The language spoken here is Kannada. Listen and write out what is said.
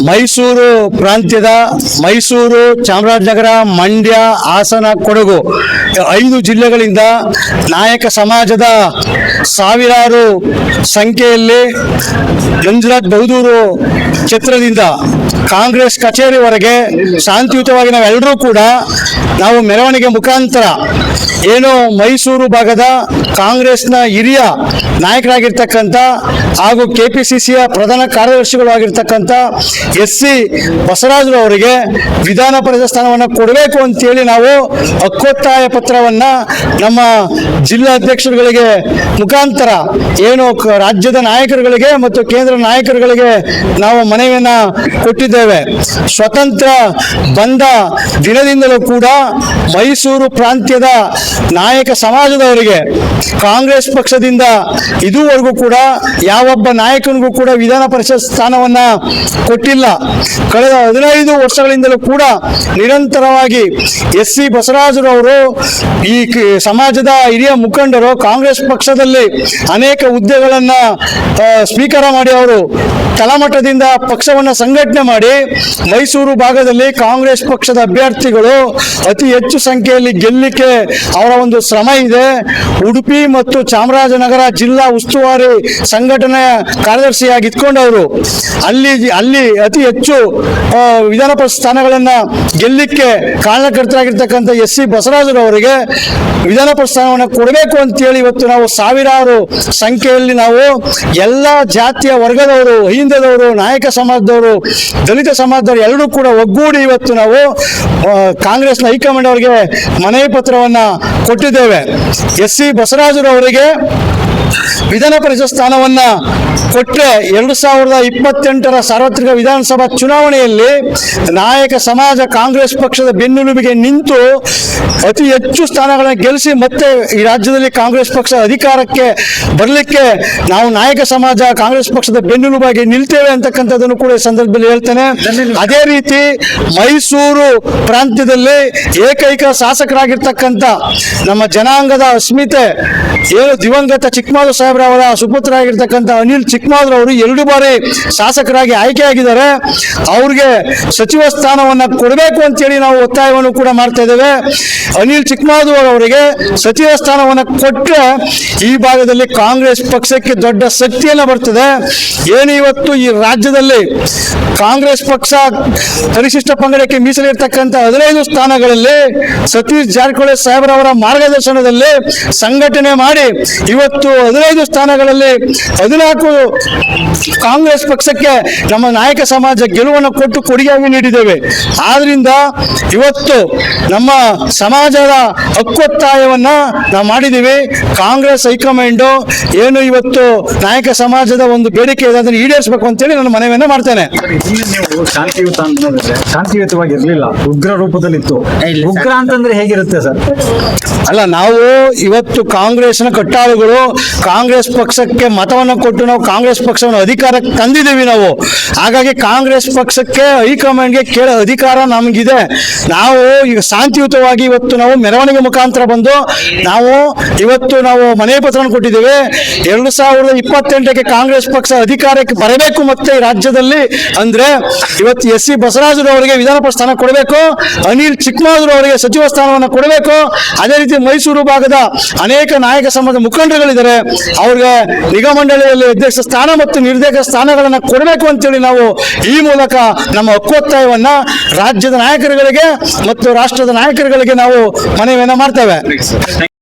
ಮೈಸೂರು ಪ್ರಾಂತ್ಯದ ಮೈಸೂರು, ಚಾಮರಾಜನಗರ, ಮಂಡ್ಯ, ಹಾಸನ, ಕೊಡಗು 5 ಜಿಲ್ಲೆಗಳಿಂದ ನಾಯಕ ಸಮಾಜದ ಸಾವಿರಾರು ಸಂಖ್ಯೆಯಲ್ಲಿ ಮಂಜುನಾಥ್ ಬಹದ್ದೂರು ಕ್ಷೇತ್ರದಿಂದ ಕಾಂಗ್ರೆಸ್ ಕಚೇರಿವರೆಗೆ ಶಾಂತಿಯುತವಾಗಿ ನಾವೆಲ್ಲರೂ ಕೂಡ ನಾವು ಮೆರವಣಿಗೆ ಮುಖಾಂತರ ಏನು ಮೈಸೂರು ಭಾಗದ ಕಾಂಗ್ರೆಸ್ನ ಹಿರಿಯ ನಾಯಕರಾಗಿರ್ತಕ್ಕಂಥ ಹಾಗೂ KPCCಯ ಪ್ರಧಾನ ಕಾರ್ಯದರ್ಶಿಗಳು ಆಗಿರ್ತಕ್ಕಂಥ SC ಬಸವರಾಜರವರಿಗೆ ವಿಧಾನ ಪರಿಷತ್ ಸ್ಥಾನವನ್ನು ಕೊಡಬೇಕು ಅಂತೇಳಿ ನಾವು ಹಕ್ಕೊತ್ತಾಯ ಪತ್ರವನ್ನು ನಮ್ಮ ಜಿಲ್ಲಾ ಅಧ್ಯಕ್ಷರುಗಳಿಗೆ ಮುಖಾಂತರ ಏನು ರಾಜ್ಯದ ನಾಯಕರುಗಳಿಗೆ ಮತ್ತು ಕೇಂದ್ರ ನಾಯಕರುಗಳಿಗೆ ನಾವು ಮನವಿಯನ್ನು ಕೊಟ್ಟಿದ್ದೇವೆ. ಸ್ವತಂತ್ರ ಬಂದ ದಿನದಿಂದಲೂ ಕೂಡ ಮೈಸೂರು ಪ್ರಾಂತ್ಯದ ನಾಯಕ ಸಮಾಜದವರಿಗೆ ಕಾಂಗ್ರೆಸ್ ಪಕ್ಷದಿಂದ ಇದುವರೆಗೂ ಕೂಡ ಯಾವೊಬ್ಬ ನಾಯಕನಿಗೂ ಕೂಡ ವಿಧಾನ ಪರಿಷತ್ ಸ್ಥಾನವನ್ನ ಕೊಟ್ಟಿಲ್ಲ. ಕಳೆದ 15 ವರ್ಷಗಳಿಂದಲೂ ಕೂಡ ನಿರಂತರವಾಗಿ SC ಬಸವರಾಜರವರು ಈ ಸಮಾಜದ ಹಿರಿಯ ಮುಖಂಡರು ಕಾಂಗ್ರೆಸ್ ಪಕ್ಷದಲ್ಲಿ ಅನೇಕ ಹುದ್ದೆಗಳನ್ನ ಸ್ವೀಕಾರ ಮಾಡಿ ಅವರು ತಳಮಟ್ಟದಿಂದ ಪಕ್ಷವನ್ನು ಸಂಘಟನೆ ಮಾಡಿ ಮೈಸೂರು ಭಾಗದಲ್ಲಿ ಕಾಂಗ್ರೆಸ್ ಪಕ್ಷದ ಅಭ್ಯರ್ಥಿಗಳು ಅತಿ ಹೆಚ್ಚು ಸಂಖ್ಯೆಯಲ್ಲಿ ಗೆಲ್ಲಲಿಕ್ಕೆ ಅವರ ಒಂದು ಶ್ರಮ ಇದೆ. ಉಡುಪಿ ಮತ್ತು ಚಾಮರಾಜನಗರ ಜಿಲ್ಲಾ ಉಸ್ತುವಾರಿ ಸಂಘಟನೆ ಕಾರ್ಯದರ್ಶಿಯಾಗಿ ಇಟ್ಕೊಂಡವರು ಅಲ್ಲಿ ಅತಿ ಹೆಚ್ಚು ವಿಧಾನ ಪರಿಷತ್ ಸ್ಥಾನಗಳನ್ನ ಗೆಲ್ಲಲಿಕ್ಕೆ ಕಾರಣಕರ್ತರಾಗಿರ್ತಕ್ಕಂಥ SC ಬಸವರಾಜರವರಿಗೆ ವಿಧಾನ ಪರಿಷತ್ ಸ್ಥಾನವನ್ನು ಕೊಡಬೇಕು ಅಂತೇಳಿ ಇವತ್ತು ನಾವು ಸಾವಿರಾರು ಸಂಖ್ಯೆಯಲ್ಲಿ ನಾವು ಎಲ್ಲ ಜಾತಿಯ ವರ್ಗದವರು, ಅಹಿಂದದವರು, ನಾಯಕ ಸಮಾಜದವರು, ದಲಿತ ಸಮಾಜದವರು ಎಲ್ಲರೂ ಕೂಡ ಒಗ್ಗೂಡಿ ಇವತ್ತು ನಾವು ಕಾಂಗ್ರೆಸ್ನ ಹೈಕಮಾಂಡ್ ಅವರಿಗೆ ಮನವಿ ಪತ್ರವನ್ನ ಕೊಟ್ಟಿದ್ದೇವೆ. SC ಬಸವರಾಜರವರಿಗೆ ವಿಧಾನ ಪರಿಷತ್ ಸ್ಥಾನವನ್ನ ಕೊಟ್ಟರೆ 2028ರ ಸಾರ್ವತ್ರಿಕ ವಿಧಾನಸಭಾ ಚುನಾವಣೆಯಲ್ಲಿ ನಾಯಕ ಸಮಾಜ ಕಾಂಗ್ರೆಸ್ ಪಕ್ಷದ ಬೆನ್ನೆಲುಬಿಗೆ ನಿಂತು ಅತಿ ಹೆಚ್ಚು ಸ್ಥಾನಗಳನ್ನು ಗೆಲ್ಲಿಸಿ ಮತ್ತೆ ಈ ರಾಜ್ಯದಲ್ಲಿ ಕಾಂಗ್ರೆಸ್ ಪಕ್ಷ ಅಧಿಕಾರಕ್ಕೆ ಬರಲಿಕ್ಕೆ ನಾವು ನಾಯಕ ಸಮಾಜ ಕಾಂಗ್ರೆಸ್ ಪಕ್ಷದ ಬೆನ್ನೆಲುಬಾಗಿ ನಿಲ್ತೇವೆ ಅಂತಕ್ಕಂಥದ್ದನ್ನು ಕೂಡ ಈ ಸಂದರ್ಭದಲ್ಲಿ ಹೇಳ್ತೇನೆ. ಅದೇ ರೀತಿ ಮೈಸೂರು ಪ್ರಾಂತ್ಯದಲ್ಲಿ ಏಕೈಕ ಶಾಸಕರಾಗಿರ್ತಕ್ಕಂಥ ನಮ್ಮ ಜನಾಂಗದ ಅಸ್ಮಿತೆ ಏನು ದಿವಂಗತ ಚಿಕ್ಕಮಾಧವ ಸಾಹೇಬ್ರವರ ಸುಪುತ್ರ ಆಗಿರ್ತಕ್ಕಂಥ ಅನಿಲ್ ಚಿಕ್ಕಮಾಧವ್ ಅವರು 2 ಬಾರಿ ಶಾಸಕರಾಗಿ ಆಯ್ಕೆಯಾಗಿದ್ದಾರೆ. ಅವ್ರಿಗೆ ಸಚಿವ ಸ್ಥಾನವನ್ನು ಕೊಡಬೇಕು ಅಂತೇಳಿ ನಾವು ಒತ್ತಾಯವನ್ನು ಕೂಡ ಮಾಡ್ತಾ ಇದ್ದೇವೆ. ಅನಿಲ್ ಚಿಕ್ಕಮಾಧವ್ ಅವರಿಗೆ ಸಚಿವ ಸ್ಥಾನವನ್ನು ಕೊಟ್ಟರೆ ಈ ಭಾಗದಲ್ಲಿ ಕಾಂಗ್ರೆಸ್ ಪಕ್ಷಕ್ಕೆ ದೊಡ್ಡ ಶಕ್ತಿಯನ್ನು ಬರ್ತದೆ. ಏನು ಇವತ್ತು ಈ ರಾಜ್ಯದಲ್ಲಿ ಕಾಂಗ್ರೆಸ್ ಪಕ್ಷ ಪರಿಶಿಷ್ಟ ಪಂಗಡಕ್ಕೆ ಮೀಸಲಿರ್ತಕ್ಕಂಥ 15 ಸ್ಥಾನಗಳಲ್ಲಿ ಸತೀಶ್ ಜಾರಕಿಹೊಳಿ ಸಾಹೇಬ್ರವರ ಮಾರ್ಗದರ್ಶನದಲ್ಲಿ ಸಂಘಟನೆ ಮಾಡಿ ಇವತ್ತು 15 ಸ್ಥಾನಗಳಲ್ಲಿ 14 ಕಾಂಗ್ರೆಸ್ ಪಕ್ಷಕ್ಕೆ ನಮ್ಮ ನಾಯಕ ಸಮಾಜ ಗೆಲುವನ್ನು ಕೊಟ್ಟು ಕೊಡುಗೆಯಾಗಿ ನೀಡಿದ್ದೇವೆ. ಆದ್ರಿಂದ ಇವತ್ತು ನಮ್ಮ ಸಮಾಜದ ಹಕ್ಕೊತ್ತಾಯವನ್ನ ನಾವು ಮಾಡಿದ್ದೀವಿ. ಕಾಂಗ್ರೆಸ್ ಹೈಕಮಾಂಡು ಏನು ಇವತ್ತು ನಾಯಕ ಸಮಾಜದ ಒಂದು ಬೇಡಿಕೆ ಇದೆ ಅದನ್ನು ಈಡೇರಿಸಬೇಕು ಅಂತೇಳಿ ನಾನು ಮನವಿಯನ್ನು ಮಾಡ್ತೇನೆ. ನೀವು ಶಾಂತಿಯುತ ಅಂತಂದ್ರೆ ಶಾಂತಿಯುತವಾಗಿ ಇರಲಿಲ್ಲ, ಉಗ್ರ ರೂಪದಲ್ಲಿತ್ತು. ಉಗ್ರ ಅಂತಂದ್ರೆ ಹೇಗಿರುತ್ತೆ ಸರ್? ಅಲ್ಲ, ನಾವು ಇವತ್ತು ಕಾಂಗ್ರೆಸ್ನ ಕಟ್ಟಾಳುಗಳು ಕಾಂಗ್ರೆಸ್ ಪಕ್ಷಕ್ಕೆ ಮತವನ್ನು ಕೊಟ್ಟು ನಾವು ಕಾಂಗ್ರೆಸ್ ಪಕ್ಷವನ್ನು ಅಧಿಕಾರಕ್ಕೆ ತಂದಿದ್ದೀವಿ ನಾವು. ಹಾಗಾಗಿ ಕಾಂಗ್ರೆಸ್ ಪಕ್ಷಕ್ಕೆ ಹೈಕಮಾಂಡ್ಗೆ ಕೇಳೋ ಅಧಿಕಾರ ನಮಗಿದೆ. ನಾವು ಈಗ ಶಾಂತಿಯುತವಾಗಿ ಇವತ್ತು ನಾವು ಮೆರವಣಿಗೆ ಮುಖಾಂತರ ಬಂದು ಇವತ್ತು ನಾವು ಮನವಿ ಪತ್ರವನ್ನು ಕೊಟ್ಟಿದ್ದೇವೆ. 2028ಕ್ಕೆ ಕಾಂಗ್ರೆಸ್ ಪಕ್ಷ ಅಧಿಕಾರಕ್ಕೆ ಬರಬೇಕು ಮತ್ತೆ ಈ ರಾಜ್ಯದಲ್ಲಿ ಅಂದ್ರೆ ಇವತ್ತು SC ಬಸವರಾಜರವರಿಗೆ ವಿಧಾನ ಪರಿಷತ್ ಸ್ಥಾನ ಕೊಡಬೇಕು, ಅನಿಲ್ ಚಿಕ್ಕಮಾಧವ್ ಅವರಿಗೆ ಸಚಿವ ಸ್ಥಾನವನ್ನು ಕೊಡಬೇಕು. ಅದೇ ರೀತಿ ಮೈಸೂರು ಭಾಗದ ಅನೇಕ ನಾಯಕ ಸಮಾಜದ ಮುಖಂಡರುಗಳಿದ್ದಾರೆ, ಅವ್ರಿಗೆ ನಿಗಮ ಮಂಡಳಿಯಲ್ಲಿ ಅಧ್ಯಕ್ಷ ಸ್ಥಾನ ಮತ್ತು ನಿರ್ದೇಶಕ ಸ್ಥಾನಗಳನ್ನು ಕೊಡಬೇಕು ಅಂತೇಳಿ ನಾವು ಈ ಮೂಲಕ ನಮ್ಮ ಹಕ್ಕೊತ್ತಾಯವನ್ನ ರಾಜ್ಯದ ನಾಯಕರುಗಳಿಗೆ ಮತ್ತು ರಾಷ್ಟ್ರದ ನಾಯಕರುಗಳಿಗೆ ನಾವು ಮನವಿಯನ್ನು ಮಾಡ್ತೇವೆ.